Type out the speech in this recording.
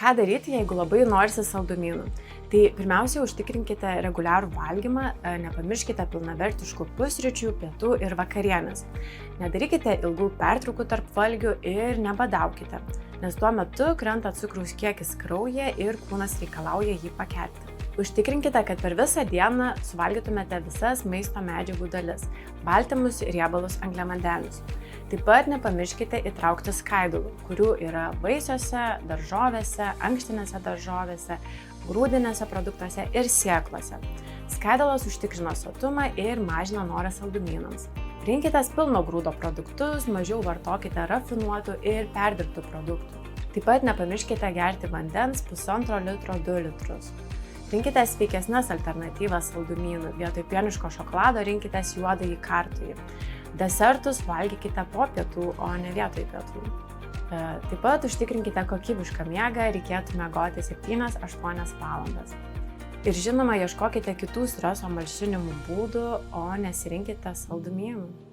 Ką daryti, jeigu labai norisi saldumynų? Tai pirmiausia, užtikrinkite reguliarų valgymą, nepamirškite pilnavertiškų pusryčių, pietų ir vakarienės. Nedarykite ilgų pertraukų tarp valgių ir nebadaukite, nes tuo metu krenta cukraus kiekis kraujyje ir kūnas reikalauja jį pakelti. Užtikrinkite, kad per visą dieną suvalgytumėte visas maisto medžiagų dalis – baltymus, riebalus, angliavandenius. Taip pat nepamirškite įtraukti skaidulų, kurių yra vaisiuose, daržovėse, ankštinėse daržovėse, grūdinėse produktuose ir sėklose. Skaidulos užtikrina sotumą ir mažina norą saldumynams. Rinkitės pilno grūdo produktus, mažiau vartokite rafinuotų ir perdirbtų produktų. Taip pat nepamirškite gerti vandens 1,5 litro 2 litrus. Rinkitės sveikesnes alternatyvas saldumynų. Vietoj pieniško šokolado rinkitės juodąjį kartųjį. Desertus valgykite po pietų, o ne vietoj pietų. Taip pat užtikrinkite kokybišką miegą, reikėtų miegoti 7–8 valandas. Ir žinoma, ieškokite kitų streso malšinimo būdų, o nesirinkite saldumynų.